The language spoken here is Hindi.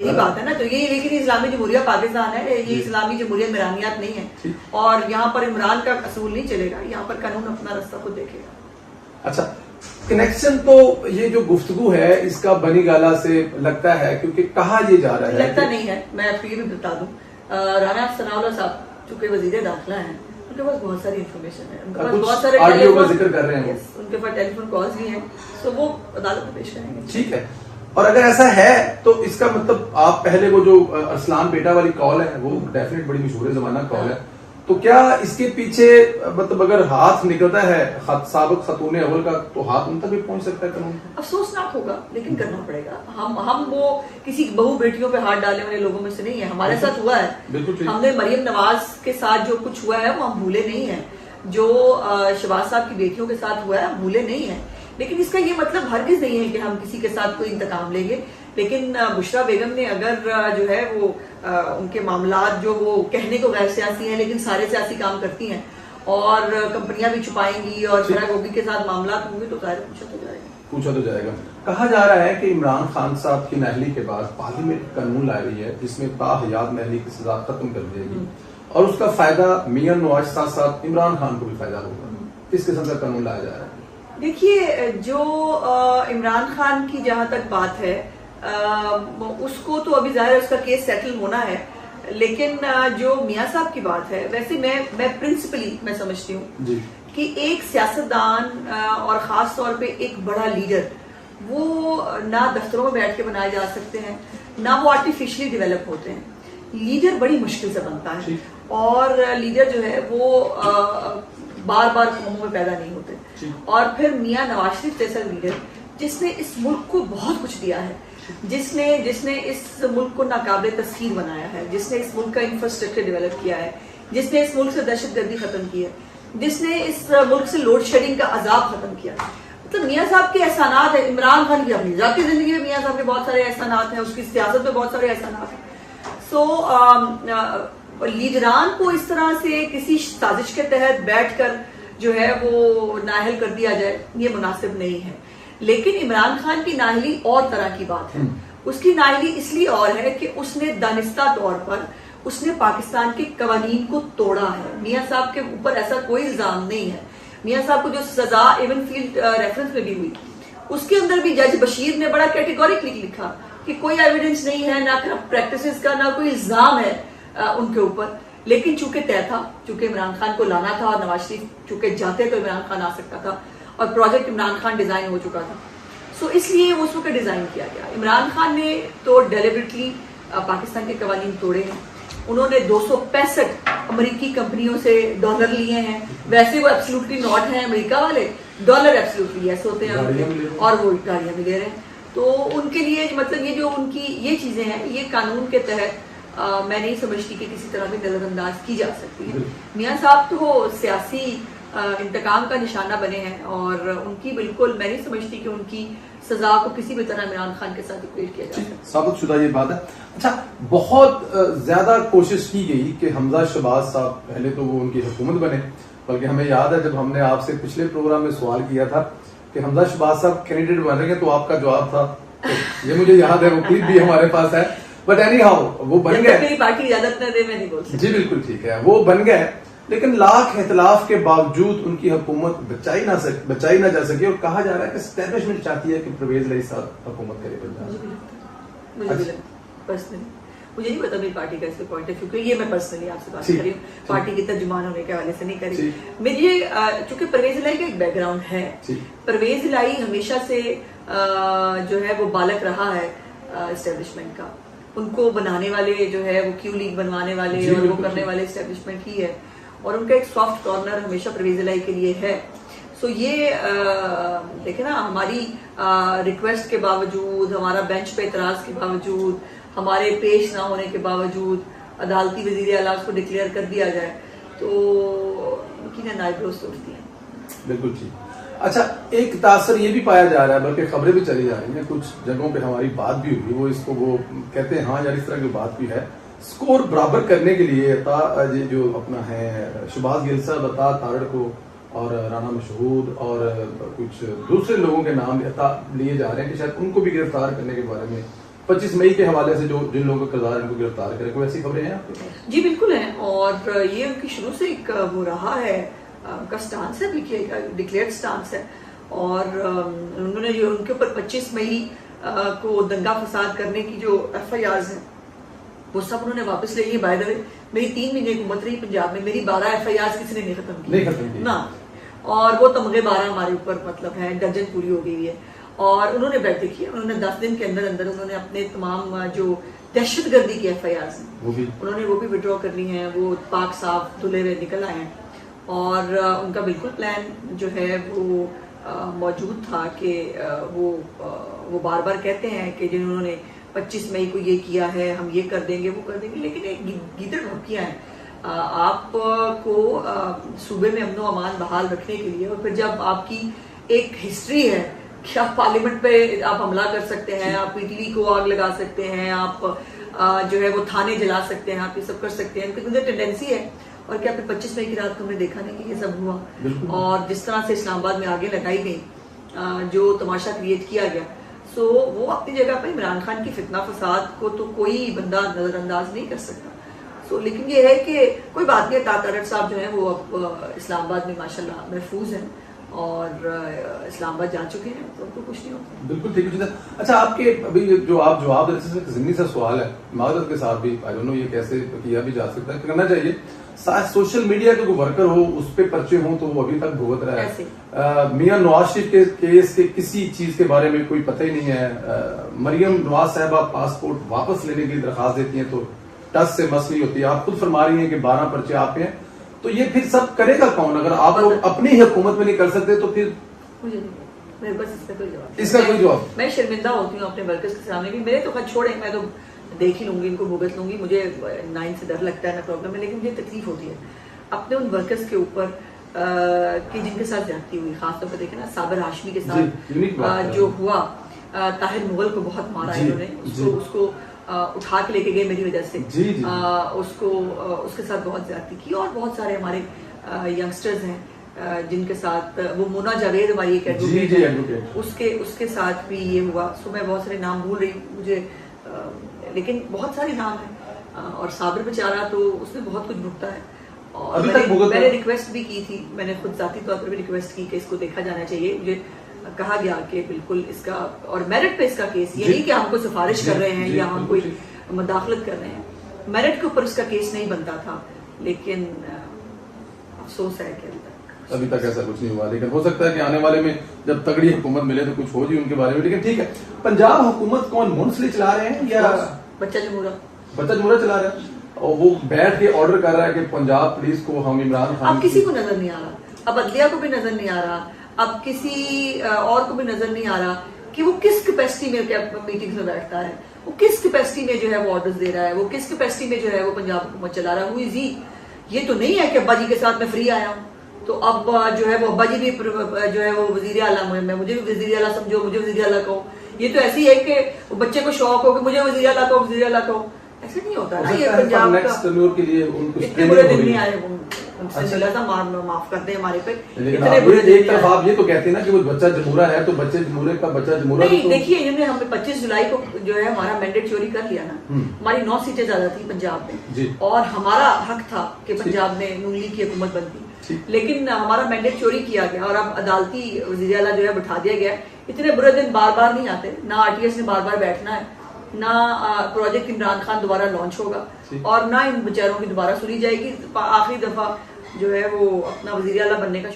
यही बात है ना। तो ये लेकिन इस्लामी जमहूरिया पाकिस्तान है, ये इस्लामी जमहूरिया ईरानियात नहीं है, और यहाँ पर इमरान का असूल नहीं चलेगा, यहाँ पर कानून अपना रास्ता खुद देखेगा। अच्छा, कनेक्शन तो ये जो गुफ्तगू है इसका बनी गाला से लगता है, क्योंकि कहा ये जा रहा है, लगता नहीं है। मैं आपको ये भी बता दूं, राना सनाउल्लाह साहब चूंकि वजीर दाखिला है, उनके पास बहुत सारी इन्फॉर्मेशन है, उनके पास बहुत सारे ऑडियो का जिक्र कर रहे हैं, उनके पास टेलीफोन कॉल्स भी हैं, तो वो अदालत में पेश करेंगे। ठीक है। और अगर ऐसा है तो इसका मतलब आप पहले वो जो असलान बेटा वाली कॉल है वो डेफिनेट बड़ी मशहूर जमाना कॉल है, तो क्या इसके पीछे मतलब अगर हाथ निकलता है साबिक खतून अव्वल का तो हाथ उन तक भी पहुंच सकता है कानून? अफसोसनाक होगा लेकिन करना पड़ेगा। हम वो किसी बहू बेटियों पे हाथ डालने वाले लोगों में से नहीं है। हमारे साथ हुआ है, हमने मरियम नवाज के साथ जो कुछ हुआ है वो हम भूले नहीं है, जो शहबाज साहब की बेटियों के साथ हुआ है भूले नहीं है। लेकिन इसका ये मतलब हरगिज नहीं है कि हम किसी के साथ कोई इंतकाम लेंगे। लेकिन बुशरा बेगम ने अगर जो है वो उनके मामलात जो वो कहने को गैर सियासी हैं लेकिन सारे सियासी काम करती हैं, और कंपनियां भी छुपाएंगी और फिरा गोभी के साथ मामलात होंगे, तो जाहिर पूछा तो जाएगा। कहा जा रहा है कि इमरान खान साहब की नाअहली के बाद पार्लियामेंट कानून ला रही है जिसमें ताहयात नाअहली की सजा खत्म कर देगी, और उसका फायदा मियां नवाज साथ साथ इमरान खान को भी फायदा होगा। किस किस्म का कानून लाया जा रहा है? देखिए, जो इमरान खान की जहां तक बात है, उसको तो अभी जाहिर है उसका केस सेटल होना है, लेकिन जो मियां साहब की बात है, वैसे मैं प्रिंसिपली मैं समझती हूँ कि एक सियासतदान और खास तौर पे एक बड़ा लीडर वो ना दफ्तरों में बैठ के बनाए जा सकते हैं, ना वो आर्टिफिशियली डेवलप होते हैं। लीडर बड़ी मुश्किल से बनता है, और लीडर जो है वो बार बार कौमों में पैदा नहीं होते। और फिर मियां नवाज शरीफ जैसा लीडर जिसने इस मुल्क को बहुत कुछ दिया है, जिसने इस मुल्क को नाकाबिले तस्खीर बनाया है, जिसने इस मुल्क का इंफ्रास्ट्रक्चर डेवलप किया है, जिसने इस मुल्क से दहशतगर्दी खत्म की है, जिसने इस मुल्क से लोड शेडिंग का अजाब खत्म किया, मतलब मियां साहब के एहसानात है। इमरान खान की अपनी जाती जिंदगी में मियां साहब के बहुत सारे एहसानात हैं, उसकी सियासत में बहुत सारे एहसानात हैं। सो लीडरान को इस तरह से किसी साजिश के तहत बैठकर जो है वो नाअहल कर दिया जाए, ये मुनासिब नहीं है। लेकिन इमरान खान की नाअहली और तरह की बात है। उसकी नाअहली इसलिए और है कि उसने दानिस्ता तौर पर उसने पाकिस्तान के कवानीन को तोड़ा है। मियां साहब के ऊपर ऐसा कोई इल्जाम नहीं है। मियां साहब को जो सजा इवन फील्ड रेफरेंस में भी हुई, उसके अंदर भी जज बशीर ने बड़ा कैटेगोरिकली लिखा कि कोई एविडेंस नहीं है, ना करप्ट प्रैक्टिसेस का, ना कोई इल्जाम है उनके ऊपर। लेकिन चूंकि तय था, चूंकि इमरान खान को लाना था, नवाज शरीफ चूंकि जाते तो इमरान खान आ सकता था, और प्रोजेक्ट इमरान खान डिजाइन हो चुका था, सो इसलिए वो उसको डिजाइन किया गया। इमरान खान ने तो डेलिबरेटली पाकिस्तान के कवानीन तोड़े हैं। उन्होंने 265 अमेरिकी कंपनियों से डॉलर लिए हैं। वैसे वो एब्सोल्युटली नॉट है अमेरिका वाले, डॉलर एब्सोल्युटली यस होते हैं और वो गाड़ियां भी ले रहे हैं। तो उनके लिए मतलब ये जो उनकी ये चीजें हैं, ये कानून के तहत मैं नहीं समझती कि किसी तरह की नजरअंदाज की जा सकती है। मियां साहब तो सियासी इंतकाम का निशाना बने हैं, और उनकी बिल्कुल मैं नहीं समझती कि उनकी सजा को किसी भी तरह इमरान खान के साथ इक्वेट किया जा सकता। साबित शुदा ये बात है। अच्छा, बहुत ज्यादा कोशिश की गई कि हमजा शहबाज साहब पहले तो वो उनकी हुकूमत बने, बल्कि हमें याद है जब हमने आपसे पिछले प्रोग्राम में सवाल किया था कि हमजा शहबाज साहब कैंडिडेट बन रहे हैं, तो आपका जवाब था, तो ये मुझे याद है, वो क्लिप भी हमारे पास है। बट एनी हाउ वो बन गए। मेरी पार्टी इजाजत न दे मैं नहीं बोल सकती। जी बिल्कुल ठीक है, वो बन गए, लेकिन लाख इख्तिलाफ के बावजूद उनकी हुकूमत बचाई ना जा सकी, और कहा जा रहा है कि एस्टेब्लिशमेंट चाहती है कि परवेज लाई साहब हुकूमत करे पंजाब। मुझे नहीं पता मेरी पार्टी का इसके पॉइंट ऑफ व्यू, क्योंकि ये मैं पर्सनली आपसे बात कर रही हूँ, पार्टी के तर्जुमान होने के हवाले से नहीं करी। मुझे चूंकि परवेज इलाही का एक बैकग्राउंड है, परवेज इलाही हमेशा से जो है वो बालक रहा है एस्टेब्लिशमेंट का। उनको बनाने वाले जो है वो क्यू लीग बनवाने वाले और वो करने वाले एस्टेब्लिशमेंट ही है, और उनका एक सॉफ्ट कॉर्नर हमेशा परवेज इलाही के लिए है। सो ये देखे ना, हमारी रिक्वेस्ट के बावजूद, हमारा बेंच पे इतराज के बावजूद, हमारे पेश ना होने के बावजूद अदालती वजीर आला को डिक्लेयर कर दिया जाए, तो उनकी ना नाइब्रोज उठती है। बिल्कुल ठीक। अच्छा, एक तासर ये भी पाया जा रहा है, बल्कि खबरें भी चली जा रही हैं, कुछ जगहों पे हमारी बात भी हुई, वो इसको वो कहते हैं हाँ यार इस तरह की बात भी है, स्कोर बराबर करने के लिए जो अपना है शहबाज गिल साहब अता तारड़ को और राना मशहूद और कुछ दूसरे लोगों के नाम लिए जा रहे हैं कि शायद उनको भी गिरफ्तार करने के बारे में 25 मई के हवाले से जो जिन लोगों का किरदार इनको गिरफ्तार करे, कोई ऐसी खबरें हैं आपके पास? जी बिल्कुल है, और ये उनकी शुरू से एक वो रहा है, उनका स्टांस है, डिक्लेयर्ड स्टांस है। और उन्होंने जो उनके ऊपर 25 मई को दंगा फसाद करने की जो FIRs हैं वो सब उन्होंने वापस ले लिए। बाय द वे मेरी 3 महीने की हुकूमत रही पंजाब में, मेरी 12 FIRs किसी ने नहीं खत्म की ना, और वो तमगे 12 हमारे ऊपर मतलब है, दर्जन पूरी हो गई है। और उन्होंने बैठ देखी, उन्होंने 10 दिन के अंदर अंदर उन्होंने अपने तमाम जो दहशतगर्दी की FIRs हैं उन्होंने वो भी विड्रॉ कर ली हैं। वो पाक साफ धुले हुए निकल आए हैं, और उनका बिल्कुल प्लान जो है वो मौजूद था कि वो बार बार कहते हैं कि जिन्होंने 25 मई को ये किया है हम ये कर देंगे वो कर देंगे, लेकिन एक गीदड़ भड़कियां हैं आपको सूबे में अमनो अमान बहाल रखने के लिए। और फिर जब आपकी एक हिस्ट्री है कि आप पार्लियामेंट पे आप हमला कर सकते हैं, आप PTV को आग लगा सकते हैं, आप जो है वो थाने जला सकते हैं, आप ये सब कर सकते हैं, क्योंकि टेंडेंसी है। और क्या फिर 25 मई की रात को हमने देखा नहीं कि ये सब हुआ, और जिस तरह से इस्लामाबाद में आगे लगाई गई, जो तमाशा क्रिएट किया गया। सो वो अपनी जगह पर इमरान खान की फितना फसाद को तो कोई बंदा नजरअंदाज नहीं कर सकता। सो लेकिन ये है कि कोई बात नहीं, तारड़ साहब जो है वो अब इस्लामाबाद में माशाल्लाह महफूज हैं और इस्लामाबाद जा चुके हैं, तो उनको कुछ नहीं होता। बिल्कुल ठीक है। अच्छा, आपके अभी जो आप जवाब दे रहे थे, ज़िम्नी सा सवाल है, माजरत के साथ भी, आई डोंट नो ये कैसे किया भी जा सकता है, करना चाहिए। सोशल मीडिया के कोई वर्कर हो, उस पे पर्चे हों, तो वो अभी तक भुगत रहा है। मियां नवाज शरीफ के केस के किसी चीज के बारे में कोई पता ही नहीं है। मरियम नवाज साहबा पासपोर्ट वापस लेने की दरखास्त देती हैं तो टस से मस नहीं होती। आप खुद फरमा रही हैं कि 12 पर्चे आपके हैं, तो ये फिर सब करेगा कौन? अगर आप लोग अपनी ही हुकूमत में नहीं कर सकते तो फिर मुझे नहीं, मेरे पास इसका कोई जवाब। मैं शर्मिंदा होती हूँ अपने वर्कर्स के सामने भी। मेरे तो खत छोड़े, मैं तो देख ही लूंगी, इनको भुगत लूंगी, मुझे 9 से डर लगता है ना प्रॉब्लम है, लेकिन मुझे तकलीफ होती है अपने उन वर्कर्स के ऊपर कि जिनके साथ ज्यादती हुई। खासतौर पर देखे ना साबिर हाशमी के साथ जो हुआ, ताहिर मुगल को बहुत मारा इन्होंने, उसको उठा के लेके गए मेरी वजह से, उसके साथ बहुत ज्यादती की। और बहुत सारे हमारे यंगस्टर्स हैं जिनके साथ, वो मोना जावेद हमारी एक एडवोकेट, उसके साथ भी ये हुआ। सो मैं बहुत सारे नाम भूल रही हूँ मुझे, लेकिन बहुत सारे नाम हैं। और साबिर बेचारा तो उसने बहुत कुछ भुगता है, और मैंने रिक्वेस्ट भी की थी, मैंने खुद जाती तौर पर भी रिक्वेस्ट की कि इसको देखा जाना चाहिए। मुझे कहा गया कि बिल्कुल इसका, और मेरिट पे इसका केस, ये नहीं कि हम कोई सिफारिश कर रहे हैं या हम कोई मुदाखलत कर रहे हैं, मेरिट के ऊपर इसका केस नहीं बनता था। लेकिन अफसोस है कि अभी तक ऐसा कुछ नहीं हुआ, लेकिन हो सकता है कि आने वाले में जब तगड़ी हुकूमत मिले तो कुछ हो जी उनके बारे में। लेकिन ठीक है, पंजाब हुकूमत कौन मुंसली चला रहे हैं या बच्चा जमूरा चला रहे हैं? और वो बैठ के ऑर्डर कर रहा है कि पंजाब पुलिस को हम इमरान खान, अब किसी को नजर नहीं आ रहा, अब अदलिया को भी नजर नहीं आ रहा, अब किसी और को भी नजर नहीं आ रहा कि वो किस कैपेसिटी में मीटिंग्स में बैठता है, वो किस कैपेसिटी में जो है वो ऑर्डर्स दे रहा है, वो किस कैपेसिटी में जो है वो पंजाब हुकूमत चला रहा है। हुई जी, ये तो नहीं है कि अब्बा जी के साथ मैं फ्री आया हूँ तो अब जो है वो अब्बा जी भी जो है वो वजीर आला, मुझे भी वजीर आला समझो, मुझे वजीर आला कहो। ये तो ऐसी है कि बच्चे को शौक हो कि मुझे वजीर आला कहो, वजीर आला कहो। ऐसे नहीं होता ना, ये पंजाब का के लिए इतने बुरे दिन नहीं आए, माफ करते हैं हमारे पे इतने बुरे दिन। एक तरफ आप ये तो कहते हैं ना कि वो बच्चा जमूरा है, तो बच्चे जमूरे का बच्चा जमूरा नहीं। देखिए, इन्होंने हमें 25 जुलाई को जो है हमारा मैंडेट चोरी कर लिया ना, हमारी 9 सीटें ज्यादा थी पंजाब में, और हमारा हक था कि पंजाब में नून लीग की हुकूमत बनती, लेकिन हमारा मैंडेट चोरी किया गया और अब अदालती वज़ीर आला जो है बिठा दिया गया। इतने बुरे दिन बार बार नहीं आते, ना RTS ने बार बार बैठना है, ना प्रोजेक्ट इमरान खान दोबारा लॉन्च होगा, और ना इन बेचारों की दोबारा सुनी जाएगी। आखिरी दफा जो है वो अपना वज़ीर आला बनने का